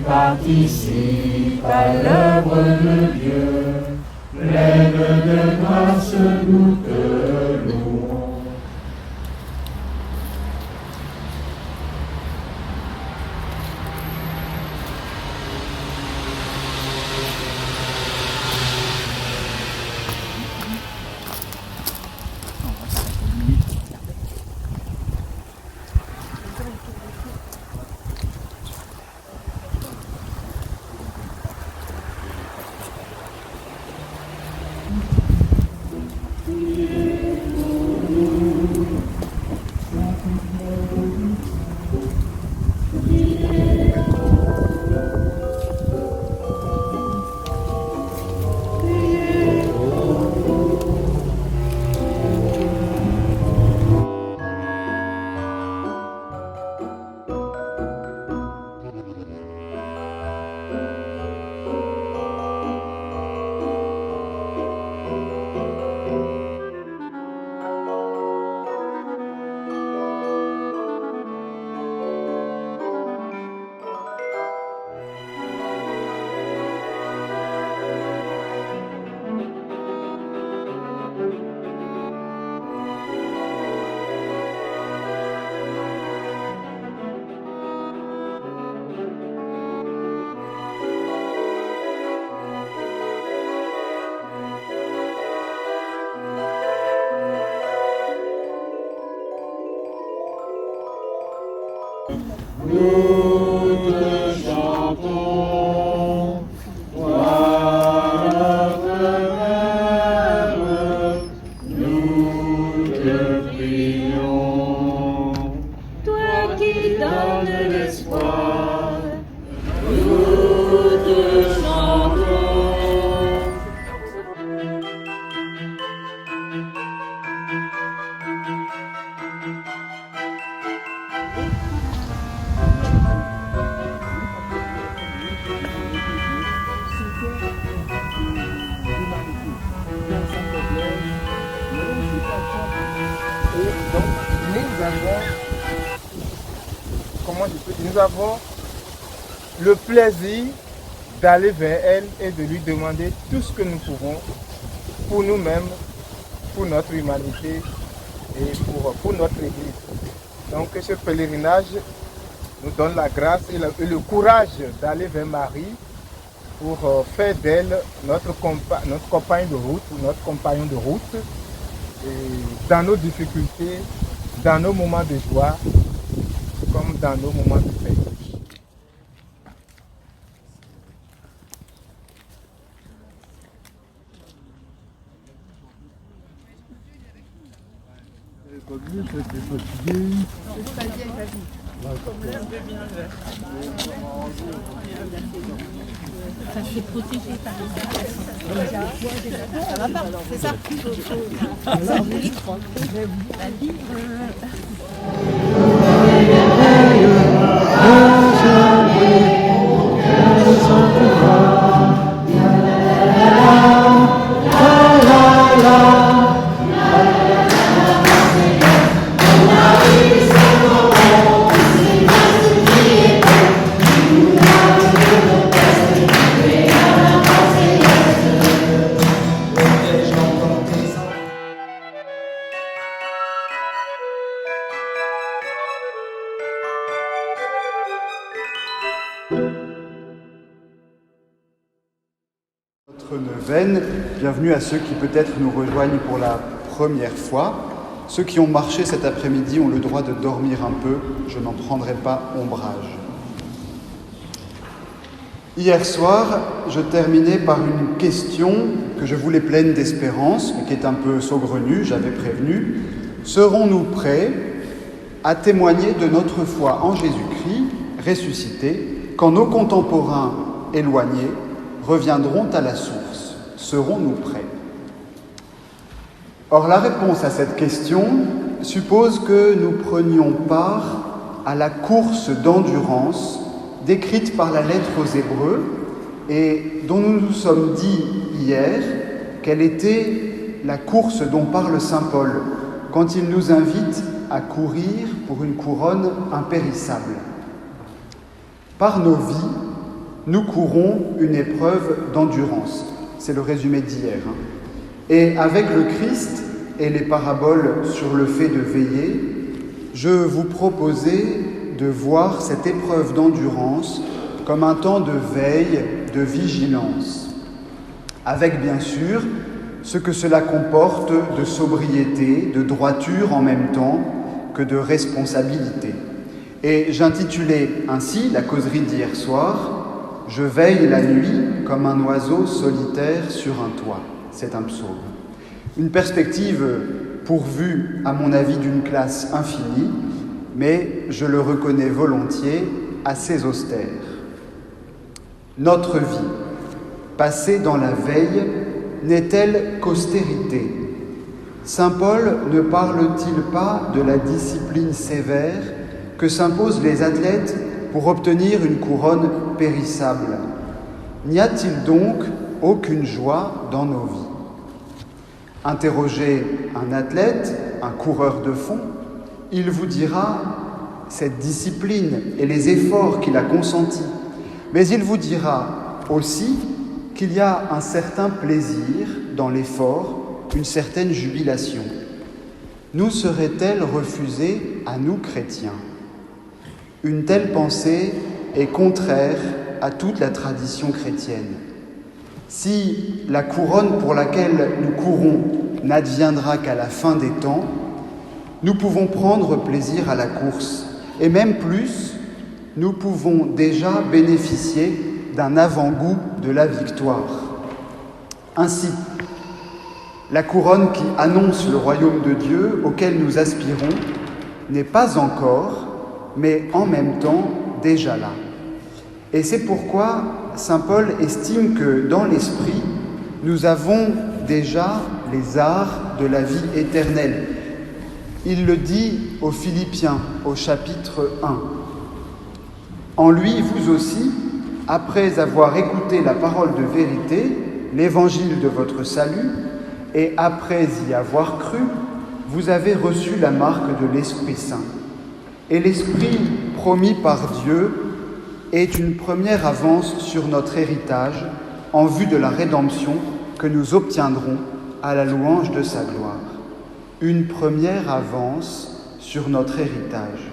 participe à l'œuvre de Dieu. Pleine de grâce, nous te louons. Nous te chantons, toi notre Mère, nous te prions. Toi qui donnes l'espoir, Nous te chantons. Nous avons le plaisir d'aller vers elle et de lui demander tout ce que nous pouvons pour nous-mêmes, pour notre humanité et pour notre Église. Donc ce pèlerinage nous donne la grâce et le courage d'aller vers Marie pour faire d'elle notre compagne de route, notre compagnon de route, et dans nos difficultés, dans nos moments de joie, comme dans nos moments de paix. ça fait protéger par les ça va pas, c'est ça. La livre. Notre neuvaine, bienvenue à ceux qui peut-être nous rejoignent pour la première fois. Ceux qui ont marché cet après-midi ont le droit de dormir un peu, je n'en prendrai pas ombrage. Hier soir, je terminais par une question que je voulais pleine d'espérance, mais qui est un peu saugrenue, j'avais prévenu. Serons-nous prêts à témoigner de notre foi en Jésus-Christ, ressuscité, quand nos contemporains éloignés reviendront à la source? Serons-nous prêts? Or, la réponse à cette question suppose que nous prenions part à la course d'endurance décrite par la lettre aux Hébreux et dont nous nous sommes dit hier qu'elle était la course dont parle saint Paul quand il nous invite à courir pour une couronne impérissable. Par nos vies, nous courons une épreuve d'endurance. C'est le résumé d'hier. Et avec le Christ et les paraboles sur le fait de veiller, je vous proposais de voir cette épreuve d'endurance comme un temps de veille, de vigilance, avec bien sûr ce que cela comporte de sobriété, de droiture en même temps que de responsabilité. Et j'intitulais ainsi la causerie d'hier soir « Je veille la nuit comme un oiseau solitaire sur un toit ». C'est un psaume. Une perspective pourvue, à mon avis, d'une classe infinie, mais je le reconnais volontiers, assez austère. Notre vie, passée dans la veille, n'est-elle qu'austérité ? Saint Paul ne parle-t-il pas de la discipline sévère que s'imposent les athlètes pour obtenir une couronne périssable ? N'y a-t-il donc aucune joie dans nos vies ? Interrogez un athlète, un coureur de fond, il vous dira cette discipline et les efforts qu'il a consentis, mais il vous dira aussi qu'il y a un certain plaisir dans l'effort, une certaine jubilation. Nous serait-elle refusée à nous chrétiens ? Une telle pensée est contraire à toute la tradition chrétienne. Si la couronne pour laquelle nous courons n'adviendra qu'à la fin des temps, nous pouvons prendre plaisir à la course, et même plus, nous pouvons déjà bénéficier d'un avant-goût de la victoire. Ainsi, la couronne qui annonce le royaume de Dieu auquel nous aspirons n'est pas encore, mais en même temps déjà là. Et c'est pourquoi Saint Paul estime que dans l'esprit, nous avons déjà les arts de la vie éternelle. Il le dit aux Philippiens au chapitre 1. En lui, vous aussi, après avoir écouté la parole de vérité, l'évangile de votre salut, et après y avoir cru, vous avez reçu la marque de l'Esprit Saint. Et l'Esprit promis par Dieu est une première avance sur notre héritage en vue de la rédemption que nous obtiendrons à la louange de sa gloire. Une première avance sur notre héritage.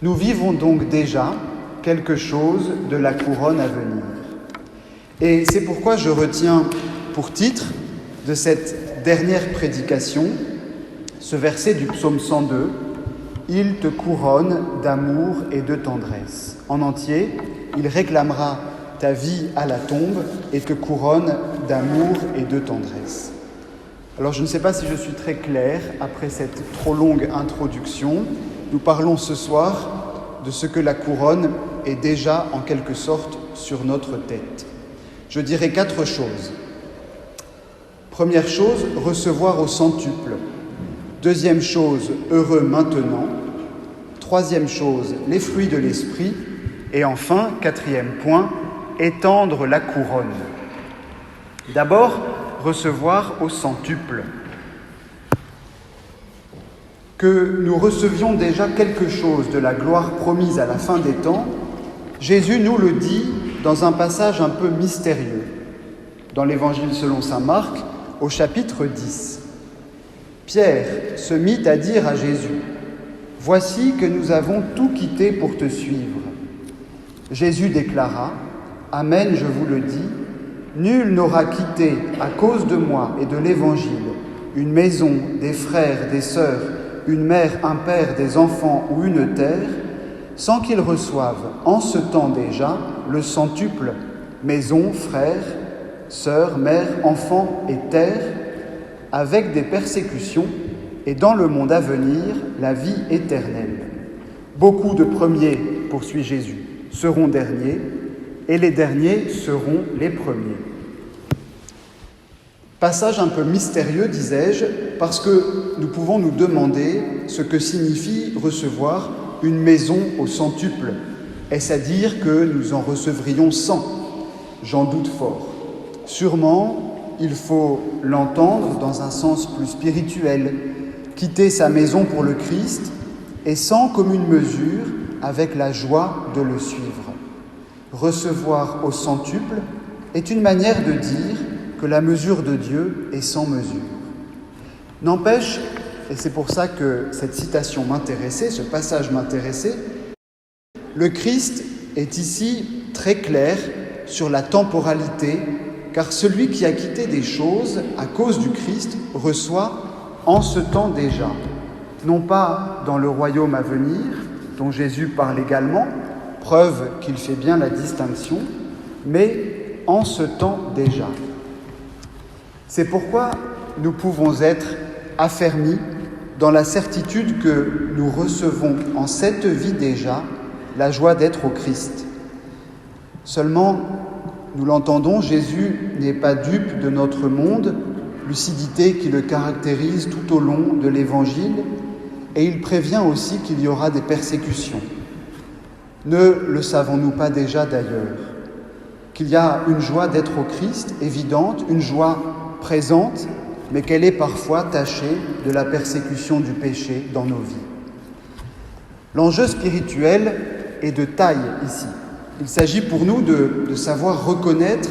Nous vivons donc déjà quelque chose de la couronne à venir. Et c'est pourquoi je retiens pour titre de cette dernière prédication ce verset du psaume 102, « Il te couronne d'amour et de tendresse ». En entier, il réclamera ta vie à la tombe et te couronne d'amour et de tendresse. Alors je ne sais pas si je suis très clair après cette trop longue introduction. Nous parlons ce soir de ce que la couronne est déjà en quelque sorte sur notre tête. Je dirais 4 choses. Première chose, recevoir au centuple. Deuxième chose, heureux maintenant. Troisième chose, les fruits de l'esprit. Et enfin, 4e point, étendre la couronne. D'abord, recevoir au centuple. Que nous recevions déjà quelque chose de la gloire promise à la fin des temps, Jésus nous le dit dans un passage un peu mystérieux, dans l'Évangile selon saint Marc, au chapitre 10. Pierre se mit à dire à Jésus : « Voici que nous avons tout quitté pour te suivre. » Jésus déclara : « Amen, je vous le dis, nul n'aura quitté à cause de moi et de l'Évangile une maison, des frères, des sœurs, une mère, un père, des enfants ou une terre, sans qu'il reçoive en ce temps déjà le centuple, maison, frères, sœurs, mères, enfants et terre, avec des persécutions, et dans le monde à venir, la vie éternelle. Beaucoup de premiers, poursuit Jésus, seront derniers, et les derniers seront les premiers. Passage un peu mystérieux, disais-je, parce que nous pouvons nous demander ce que signifie recevoir une maison au centuple. Est-ce à dire que nous en recevrions 100 ? J'en doute fort. Sûrement, il faut l'entendre dans un sens plus spirituel, quitter sa maison pour le Christ et sans commune mesure avec la joie de le suivre. recevoir au centuple est une manière de dire que la mesure de Dieu est sans mesure. N'empêche, et c'est pour ça que cette citation m'intéressait, ce passage m'intéressait, le Christ est ici très clair sur la temporalité, car celui qui a quitté des choses à cause du Christ reçoit en ce temps déjà, non pas dans le royaume à venir, dont Jésus parle également, preuve qu'il fait bien la distinction, mais en ce temps déjà. C'est pourquoi nous pouvons être affermis dans la certitude que nous recevons en cette vie déjà la joie d'être au Christ. Seulement, nous l'entendons, Jésus n'est pas dupe de notre monde, lucidité qui le caractérise tout au long de l'Évangile, et il prévient aussi qu'il y aura des persécutions. Ne le savons-nous pas déjà d'ailleurs, qu'il y a une joie d'être au Christ, évidente, une joie présente, mais qu'elle est parfois tachée de la persécution du péché dans nos vies. L'enjeu spirituel est de taille ici. Il s'agit pour nous de savoir reconnaître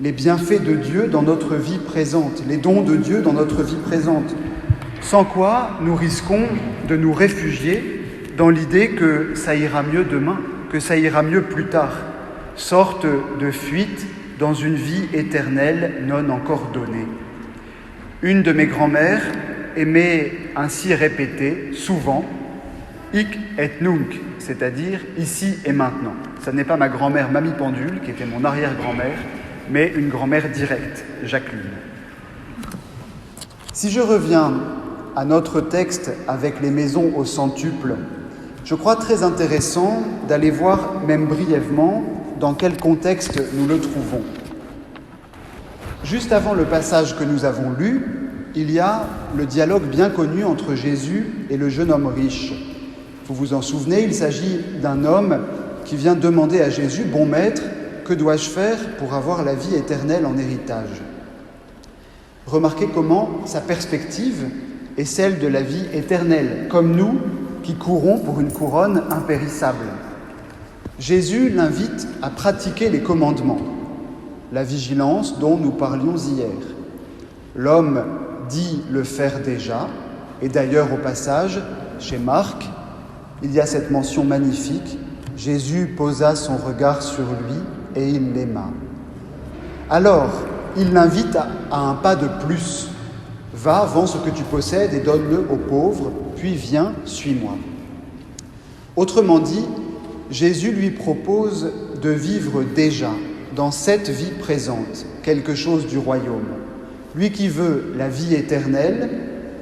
les bienfaits de Dieu dans notre vie présente, les dons de Dieu dans notre vie présente, sans quoi nous risquons de nous réfugier dans l'idée que ça ira mieux demain, que ça ira mieux plus tard, sorte de fuite dans une vie éternelle non encore donnée. Une de mes grand-mères aimait ainsi répéter souvent « hic et nunc », c'est-à-dire « ici et maintenant ». Ça n'est pas ma grand-mère Mamie Pendule, qui était mon arrière-grand-mère, mais une grand-mère directe, Jacqueline. Si je reviens à notre texte avec les maisons au centuple, je crois très intéressant d'aller voir, même brièvement, dans quel contexte nous le trouvons. Juste avant le passage que nous avons lu, il y a le dialogue bien connu entre Jésus et le jeune homme riche. Vous vous en souvenez, il s'agit d'un homme qui vient demander à Jésus « Bon maître, que dois-je faire pour avoir la vie éternelle en héritage ?» Remarquez comment sa perspective est celle de la vie éternelle, comme nous qui courons pour une couronne impérissable. Jésus l'invite à pratiquer les commandements, la vigilance dont nous parlions hier. L'homme dit le faire déjà, et d'ailleurs au passage, chez Marc, il y a cette mention magnifique, Jésus posa son regard sur lui et il l'aima. Alors, il l'invite à un pas de plus. Va, vends ce que tu possèdes et donne-le aux pauvres, puis viens, suis-moi. Autrement dit, Jésus lui propose de vivre déjà, dans cette vie présente, quelque chose du royaume. Lui qui veut la vie éternelle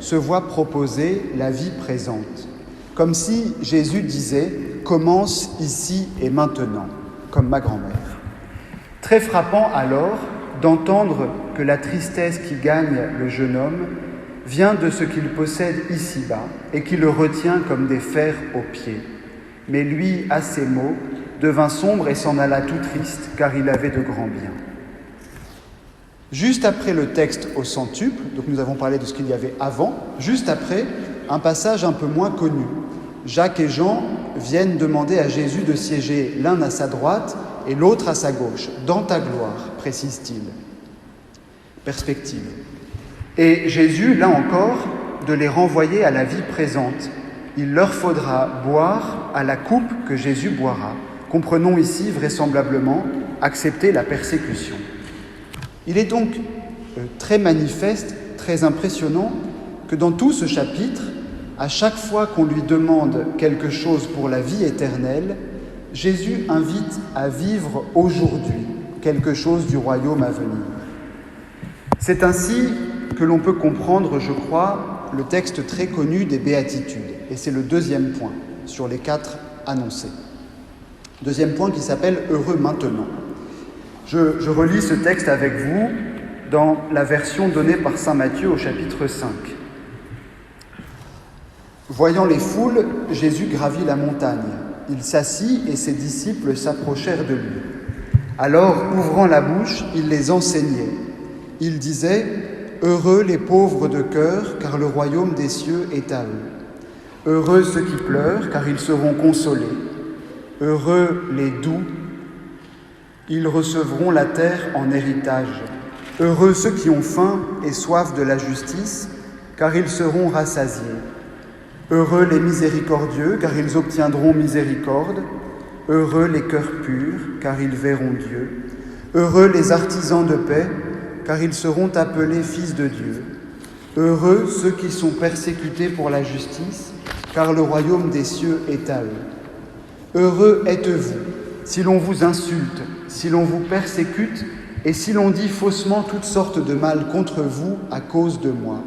se voit proposer la vie présente. Comme si Jésus disait « commence ici et maintenant », comme ma grand-mère. Très frappant alors d'entendre que la tristesse qui gagne le jeune homme vient de ce qu'il possède ici-bas et qui le retient comme des fers aux pieds. Mais lui, à ces mots, devint sombre et s'en alla tout triste, car il avait de grands biens. Juste après le texte au centuple, donc nous avons parlé de ce qu'il y avait avant, juste après, un passage un peu moins connu. Jacques et Jean viennent demander à Jésus de siéger l'un à sa droite et l'autre à sa gauche, dans ta gloire, précise-t-il. Perspective. Et Jésus, là encore, de les renvoyer à la vie présente. Il leur faudra boire à la coupe que Jésus boira. Comprenons ici, vraisemblablement, accepter la persécution. Il est donc très manifeste, très impressionnant, que dans tout ce chapitre, à chaque fois qu'on lui demande quelque chose pour la vie éternelle, Jésus invite à vivre aujourd'hui quelque chose du royaume à venir. C'est ainsi que l'on peut comprendre, je crois, le texte très connu des Béatitudes. Et c'est le deuxième point sur les 4 annoncés. Deuxième point qui s'appelle « Heureux maintenant ». Je relis ce texte avec vous dans la version donnée par saint Matthieu au chapitre 5. Voyant les foules, Jésus gravit la montagne. Il s'assit et ses disciples s'approchèrent de lui. Alors, ouvrant la bouche, il les enseignait. Il disait « Heureux les pauvres de cœur, car le royaume des cieux est à eux. Heureux ceux qui pleurent, car ils seront consolés. Heureux les doux, Ils recevront la terre en héritage. Heureux ceux qui ont faim et soif de la justice, car ils seront rassasiés. Heureux les miséricordieux, car ils obtiendront miséricorde. Heureux les cœurs purs, car ils verront Dieu. Heureux les artisans de paix, car ils seront appelés fils de Dieu. Heureux ceux qui sont persécutés pour la justice, car le royaume des cieux est à eux. Heureux êtes-vous, si l'on vous insulte, si l'on vous persécute, et si l'on dit faussement toutes sortes de mal contre vous à cause de moi.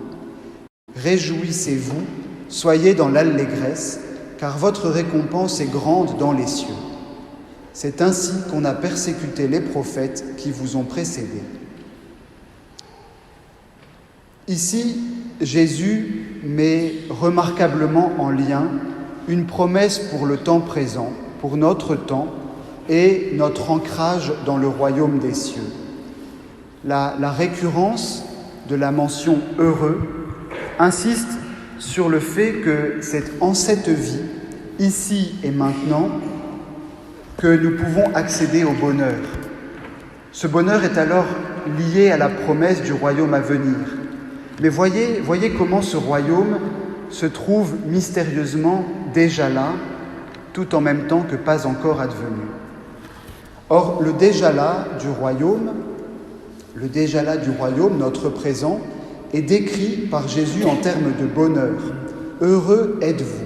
Réjouissez-vous, soyez dans l'allégresse, car votre récompense est grande dans les cieux. C'est ainsi qu'on a persécuté les prophètes qui vous ont précédés. Ici, Jésus met remarquablement en lien une promesse pour le temps présent, pour notre temps, et notre ancrage dans le royaume des cieux. La récurrence de la mention « heureux » insiste sur le fait que c'est en cette vie, ici et maintenant, que nous pouvons accéder au bonheur. Ce bonheur est alors lié à la promesse du royaume à venir. Mais voyez comment ce royaume se trouve mystérieusement déjà là, tout en même temps que pas encore advenu. Or, le déjà là du royaume, notre présent, est décrit par Jésus en termes de bonheur. Heureux êtes-vous.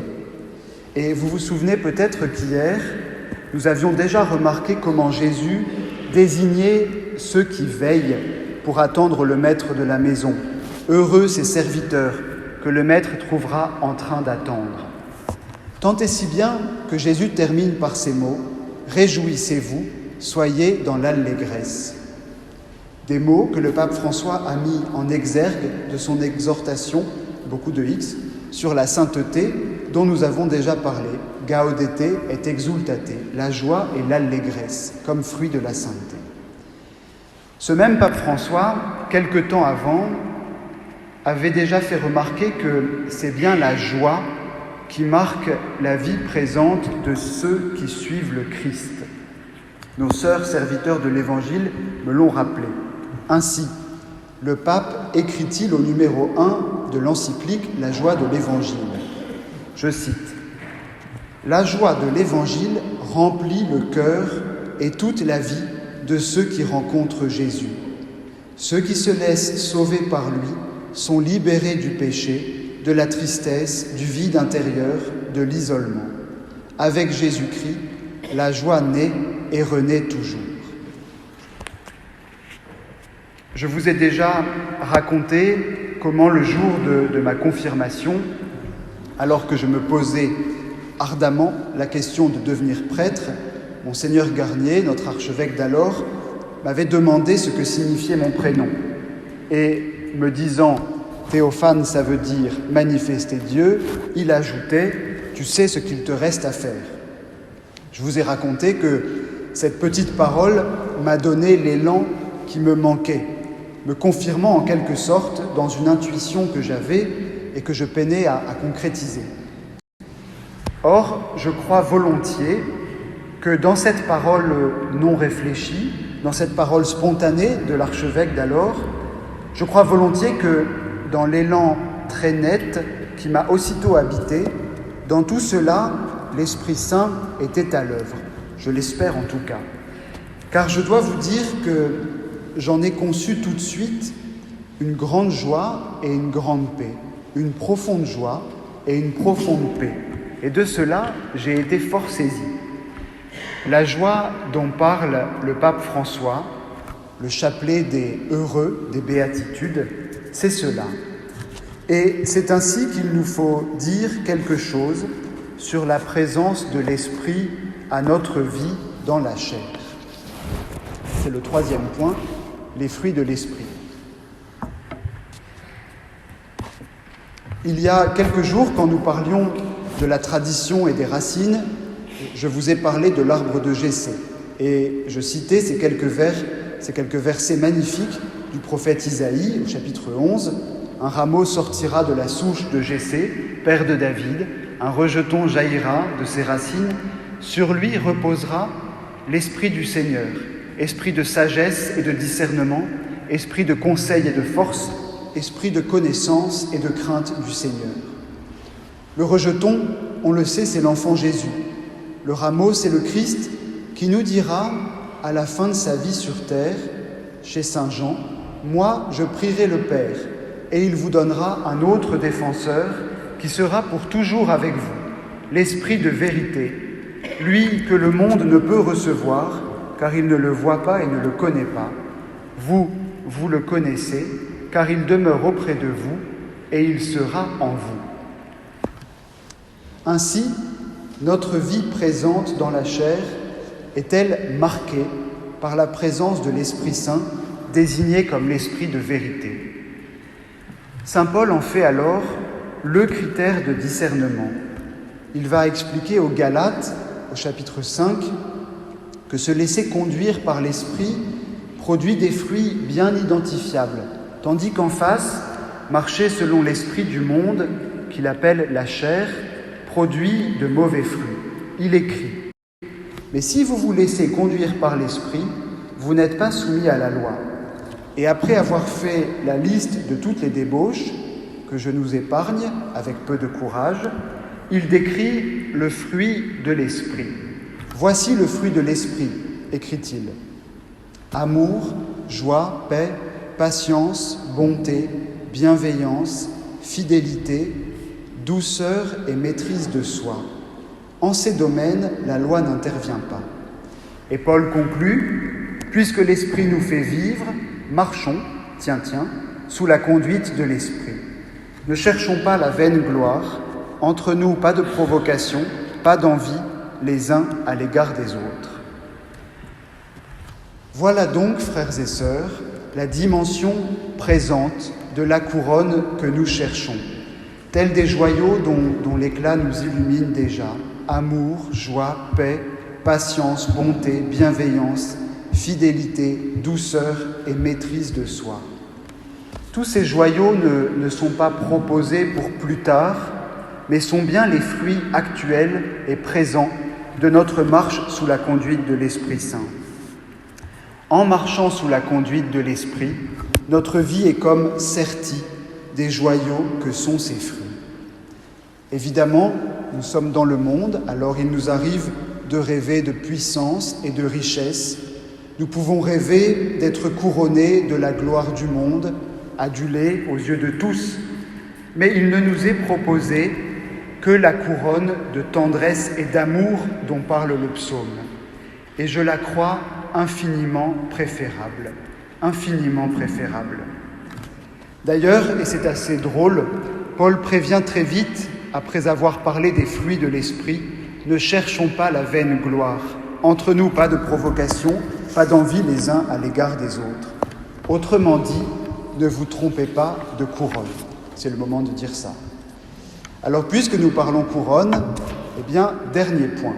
Et vous vous souvenez peut-être qu'hier, nous avions déjà remarqué comment Jésus désignait ceux qui veillent pour attendre le maître de la maison. Heureux ces serviteurs que le maître trouvera en train d'attendre. Tant et si bien que Jésus termine par ces mots « Réjouissez-vous, soyez dans l'allégresse ». Des mots que le pape François a mis en exergue de son exhortation, beaucoup de X, sur la sainteté dont nous avons déjà parlé, gaudete et exultate, la joie et l'allégresse, comme fruit de la sainteté. Ce même pape François, quelque temps avant, avait déjà fait remarquer que c'est bien la joie qui marque la vie présente de ceux qui suivent le Christ. Nos sœurs serviteurs de l'Évangile me l'ont rappelé. Ainsi, le pape écrit-il au numéro 1 de l'encyclique « La joie de l'Évangile ». Je cite « La joie de l'Évangile remplit le cœur et toute la vie de ceux qui rencontrent Jésus. Ceux qui se laissent sauver par lui sont libérés du péché, de la tristesse, du vide intérieur, de l'isolement. Avec Jésus-Christ, la joie naît et renaît toujours. » Je vous ai déjà raconté comment le jour de ma confirmation, alors que je me posais ardemment la question de devenir prêtre, Monseigneur Garnier, notre archevêque d'alors, m'avait demandé ce que signifiait mon prénom. Et me disant « Théophane, ça veut dire « manifester Dieu », il ajoutait « Tu sais ce qu'il te reste à faire ». Je vous ai raconté que cette petite parole m'a donné l'élan qui me manquait, me confirmant en quelque sorte dans une intuition que j'avais et que je peinais à concrétiser. Or, je crois volontiers que dans cette parole non réfléchie, dans cette parole spontanée de l'archevêque d'alors, je crois volontiers que dans l'élan très net qui m'a aussitôt habité, dans tout cela, l'Esprit Saint était à l'œuvre. Je l'espère en tout cas. Car je dois vous dire que j'en ai conçu tout de suite une grande joie et une grande paix, une profonde joie et une profonde paix. Et de cela, j'ai été fort saisi. La joie dont parle le pape François, le chapelet des heureux, des béatitudes, c'est cela. Et c'est ainsi qu'il nous faut dire quelque chose sur la présence de l'Esprit à notre vie dans la chair. C'est le troisième point, les fruits de l'Esprit. Il y a quelques jours, quand nous parlions de la tradition et des racines, je vous ai parlé de l'arbre de Jessé. Et je citais ces quelques versets magnifiques du prophète Isaïe, au chapitre 11. « Un rameau sortira de la souche de Jessé, père de David, un rejeton jaillira de ses racines, sur lui reposera l'Esprit du Seigneur, esprit de sagesse et de discernement, esprit de conseil et de force, esprit de connaissance et de crainte du Seigneur. Le rejeton, on le sait, c'est l'enfant Jésus. Le rameau, c'est le Christ qui nous dira, à la fin de sa vie sur terre, chez Saint Jean, « Moi, je prierai le Père, et il vous donnera un autre défenseur qui sera pour toujours avec vous, l'Esprit de vérité, lui que le monde ne peut recevoir, car il ne le voit pas et ne le connaît pas. Vous, vous le connaissez, car il demeure auprès de vous, et il sera en vous. » Ainsi, notre vie présente dans la chair est-elle marquée par la présence de l'Esprit Saint, désigné comme l'Esprit de vérité. Saint Paul en fait alors le critère de discernement. Il va expliquer aux Galates, au chapitre 5, que se laisser conduire par l'Esprit produit des fruits bien identifiables, tandis qu'en face, marcher selon l'esprit du monde, qu'il appelle la chair, produit de mauvais fruits. Il écrit « Mais si vous vous laissez conduire par l'Esprit, vous n'êtes pas soumis à la loi. » Et après avoir fait la liste de toutes les débauches, que je nous épargne avec peu de courage, il décrit le fruit de l'Esprit. « Voici le fruit de l'Esprit, écrit-il. Amour, joie, paix, patience, bonté, bienveillance, fidélité, douceur et maîtrise de soi. En ces domaines, la loi n'intervient pas. » Et Paul conclut, « Puisque l'Esprit nous fait vivre, marchons, sous la conduite de l'Esprit. Ne cherchons pas la vaine gloire, entre nous pas de provocation, pas d'envie, les uns à l'égard des autres. » Voilà donc, frères et sœurs, la dimension présente de la couronne que nous cherchons, tels des joyaux dont l'éclat nous illumine déjà. Amour, joie, paix, patience, bonté, bienveillance, fidélité, douceur et maîtrise de soi. Tous ces joyaux ne sont pas proposés pour plus tard, mais sont bien les fruits actuels et présents de notre marche sous la conduite de l'Esprit Saint. En marchant sous la conduite de l'Esprit, notre vie est comme sertie des joyaux que sont ses fruits. Évidemment, nous sommes dans le monde, alors il nous arrive de rêver de puissance et de richesse. Nous pouvons rêver d'être couronnés de la gloire du monde, adulés aux yeux de tous, mais il ne nous est proposé que la couronne de tendresse et d'amour dont parle le psaume. Et je la crois infiniment préférable, infiniment préférable. D'ailleurs, et c'est assez drôle, Paul prévient très vite, après avoir parlé des fruits de l'esprit, « Ne cherchons pas la vaine gloire. Entre nous, pas de provocation, pas d'envie les uns à l'égard des autres. » Autrement dit, ne vous trompez pas de couronne. C'est le moment de dire ça. Alors, puisque nous parlons couronne, eh bien, dernier point.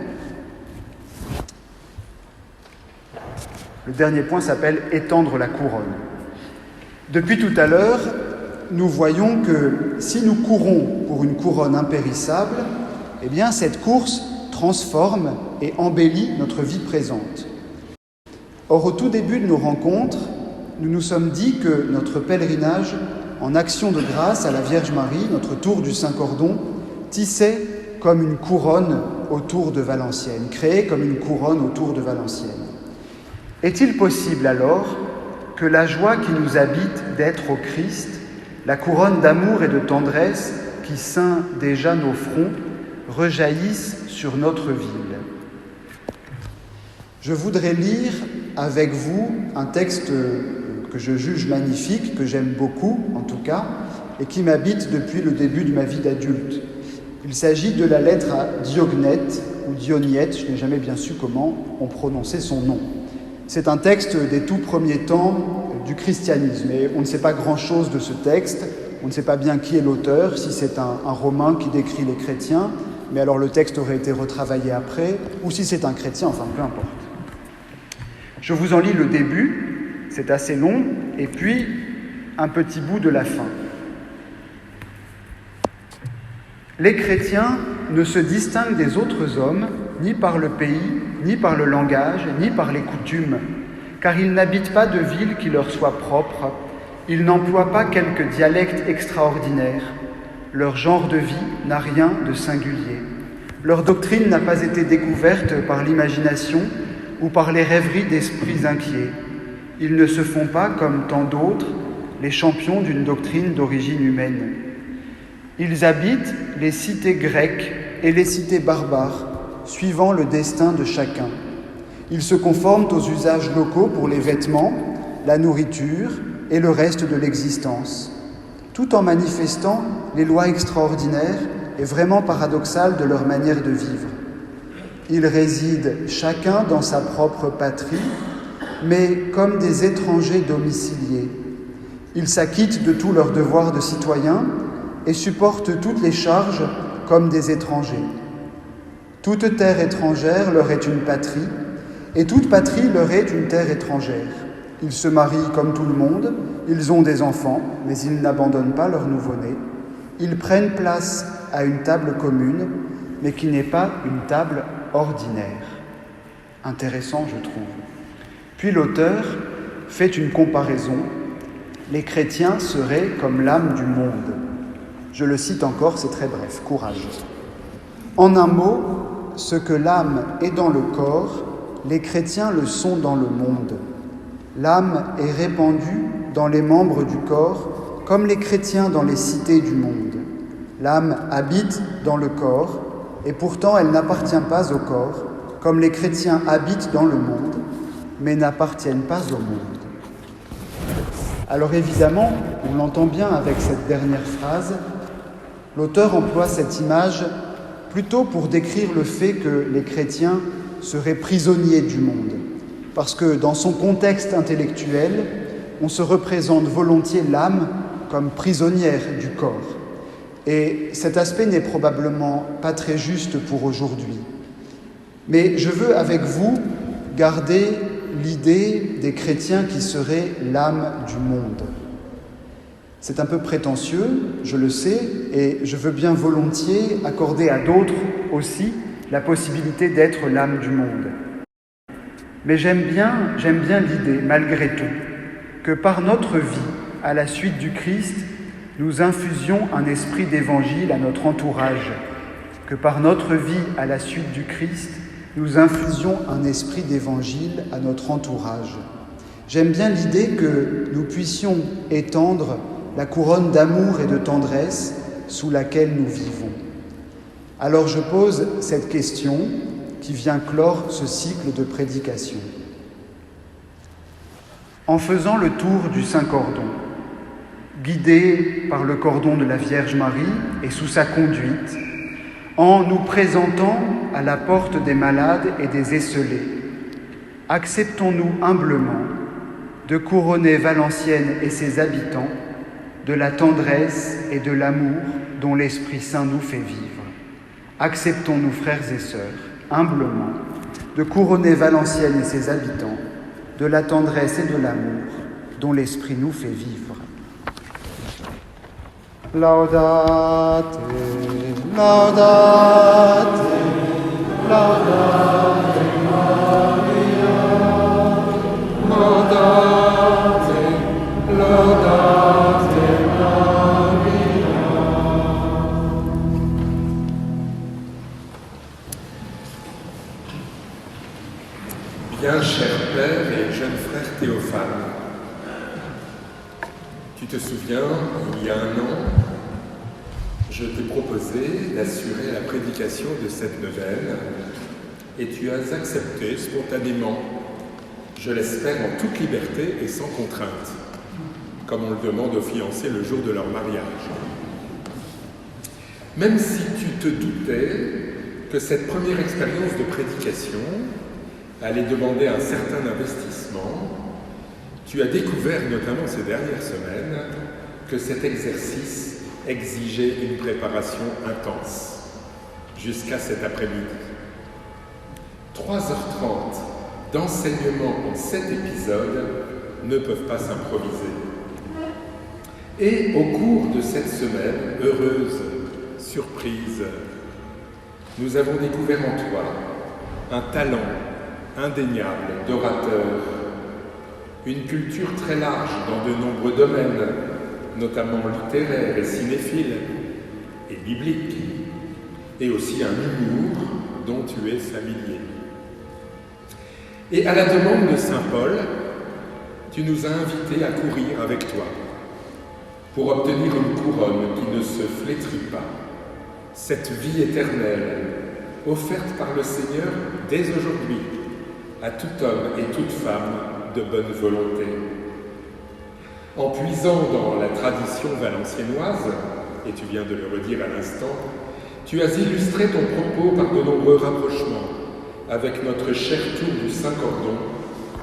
Le dernier point s'appelle « étendre la couronne ». Depuis tout à l'heure, nous voyons que si nous courons pour une couronne impérissable, eh bien cette course transforme et embellit notre vie présente. Or, au tout début de nos rencontres, nous nous sommes dit que notre pèlerinage en action de grâce à la Vierge Marie, notre tour du Saint-Cordon, tissait comme une couronne autour de Valenciennes, créé comme une couronne autour de Valenciennes. Est-il possible alors que la joie qui nous habite d'être au Christ, la couronne d'amour et de tendresse qui ceint déjà nos fronts, rejaillisse sur notre ville? Je voudrais lire avec vous un texte que je juge magnifique, que j'aime beaucoup en tout cas, et qui m'habite depuis le début de ma vie d'adulte. Il s'agit de la lettre à Diognète, ou Dionyette, je n'ai jamais bien su comment on prononçait son nom. C'est un texte des tout premiers temps du christianisme, et on ne sait pas grand-chose de ce texte, on ne sait pas bien qui est l'auteur, si c'est un romain qui décrit les chrétiens, mais alors le texte aurait été retravaillé après, ou si c'est un chrétien, enfin peu importe. Je vous en lis le début, c'est assez long, et puis un petit bout de la fin. Les chrétiens ne se distinguent des autres hommes ni par le pays, ni par le langage, ni par les coutumes, car ils n'habitent pas de ville qui leur soit propre, ils n'emploient pas quelque dialecte extraordinaire, leur genre de vie n'a rien de singulier, leur doctrine n'a pas été découverte par l'imagination ou par les rêveries d'esprits inquiets. Ils ne se font pas, comme tant d'autres, les champions d'une doctrine d'origine humaine. Ils habitent les cités grecques et les cités barbares, suivant le destin de chacun. Ils se conforment aux usages locaux pour les vêtements, la nourriture et le reste de l'existence, tout en manifestant les lois extraordinaires et vraiment paradoxales de leur manière de vivre. Ils résident chacun dans sa propre patrie, mais comme des étrangers domiciliés. Ils s'acquittent de tous leurs devoirs de citoyens et supportent toutes les charges comme des étrangers. Toute terre étrangère leur est une patrie, et toute patrie leur est une terre étrangère. Ils se marient comme tout le monde, ils ont des enfants, mais ils n'abandonnent pas leur nouveau-né. Ils prennent place à une table commune, mais qui n'est pas une table ordinaire. Intéressant, je trouve. Puis l'auteur fait une comparaison. Les chrétiens seraient comme l'âme du monde. Je le cite encore, c'est très bref, courage. En un mot, ce que l'âme est dans le corps, les chrétiens le sont dans le monde. L'âme est répandue dans les membres du corps, comme les chrétiens dans les cités du monde. L'âme habite dans le corps, et pourtant elle n'appartient pas au corps, comme les chrétiens habitent dans le monde, mais n'appartiennent pas au monde. Alors évidemment, on l'entend bien avec cette dernière phrase, l'auteur emploie cette image plutôt pour décrire le fait que les chrétiens seraient prisonniers du monde, parce que dans son contexte intellectuel, on se représente volontiers l'âme comme prisonnière du corps. Et cet aspect n'est probablement pas très juste pour aujourd'hui. Mais je veux avec vous garder l'idée des chrétiens qui seraient l'âme du monde. C'est un peu prétentieux, je le sais, et je veux bien volontiers accorder à d'autres aussi la possibilité d'être l'âme du monde. Mais j'aime bien l'idée, malgré tout, que par notre vie, à la suite du Christ, nous infusions un esprit d'évangile à notre entourage, que par notre vie, à la suite du Christ, nous infusions un esprit d'évangile à notre entourage. J'aime bien l'idée que nous puissions étendre la couronne d'amour et de tendresse sous laquelle nous vivons. Alors je pose cette question qui vient clore ce cycle de prédication. En faisant le tour du Saint-Cordon, guidé par le cordon de la Vierge Marie et sous sa conduite, en nous présentant à la porte des malades et des esseulés, acceptons-nous humblement de couronner Valenciennes et ses habitants de la tendresse et de l'amour dont l'Esprit Saint nous fait vivre. Acceptons-nous, frères et sœurs, humblement, de couronner Valenciennes et ses habitants de la tendresse et de l'amour dont l'Esprit nous fait vivre. Laudate, laudate, laudate Maria, laudate, laudate Maria. Bien, cher Père et jeune frère Théophane, tu te souviens, il y a 1 an, je t'ai proposé d'assurer la prédication de cette nouvelle et tu as accepté spontanément, je l'espère en toute liberté et sans contrainte, comme on le demande aux fiancés le jour de leur mariage. Même si tu te doutais que cette première expérience de prédication allait demander un certain investissement, tu as découvert, notamment ces dernières semaines, que cet exercice exigeait une préparation intense, jusqu'à cet après-midi. 3h30 d'enseignement en 7 épisodes ne peuvent pas s'improviser. Et au cours de cette semaine, heureuse surprise, nous avons découvert en toi un talent indéniable d'orateur, une culture très large dans de nombreux domaines, notamment littéraires et cinéphiles, et bibliques, et aussi un humour dont tu es familier. Et à la demande de Saint Paul, tu nous as invités à courir avec toi pour obtenir une couronne qui ne se flétrit pas, cette vie éternelle offerte par le Seigneur dès aujourd'hui à tout homme et toute femme de bonne volonté. En puisant dans la tradition valenciennoise, et tu viens de le redire à l'instant, tu as illustré ton propos par de nombreux rapprochements avec notre cher tour du Saint-Cordon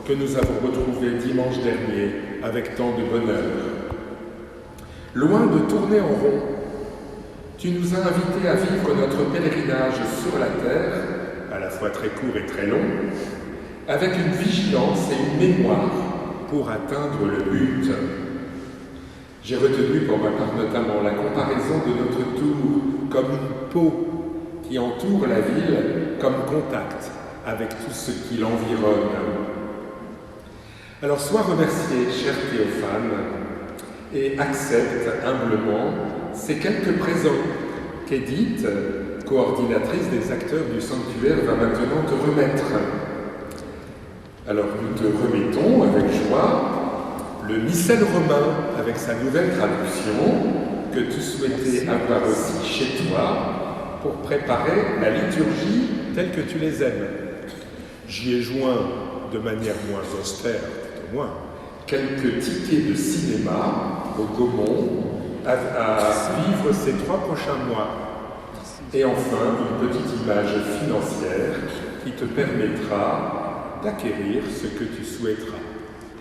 que nous avons retrouvé dimanche dernier avec tant de bonheur. Loin de tourner en rond, tu nous as invités à vivre notre pèlerinage sur la terre, à la fois très court et très long, avec une vigilance et une mémoire pour atteindre le but. J'ai retenu pour ma part notamment la comparaison de notre tour comme une peau qui entoure la ville comme contact avec tout ce qui l'environne. Alors sois remercié, cher Théophane, et accepte humblement ces quelques présents qu'Édith, coordinatrice des acteurs du sanctuaire, va maintenant te remettre. Alors nous te remettons avec joie le missel romain avec sa nouvelle traduction que tu souhaitais avoir aussi chez toi pour préparer la liturgie telle que tu les aimes. J'y ai joint de manière moins austère, tout au moins, quelques tickets de cinéma au Gaumont à vivre ces 3 prochains mois. Et enfin, une petite image financière qui te permettra d'acquérir ce que tu souhaiteras.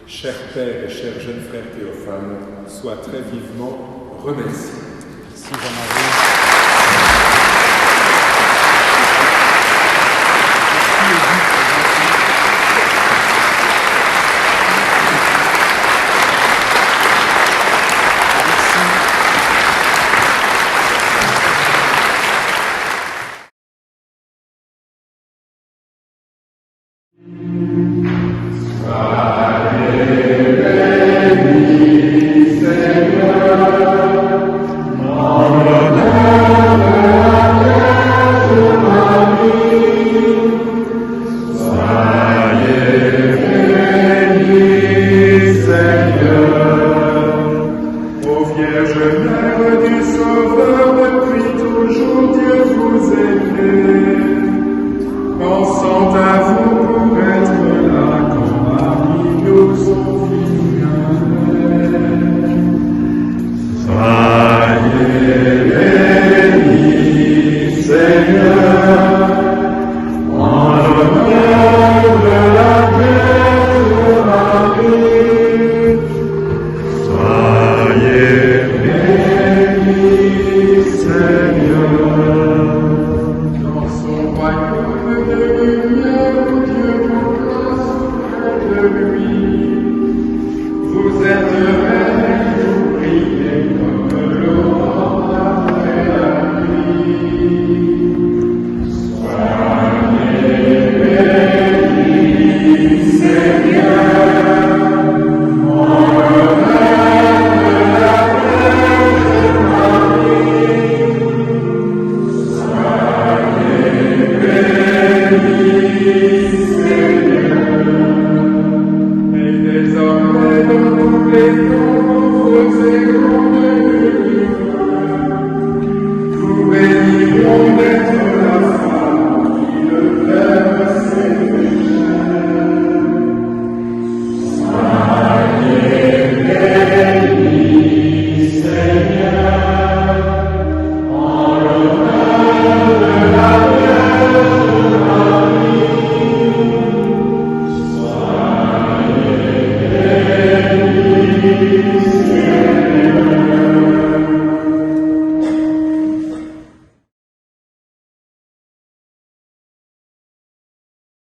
Cher Père et cher jeune frère Théophane, sois très vivement remercié. Merci Jean-Marie. Dieu vous grâce près de lui.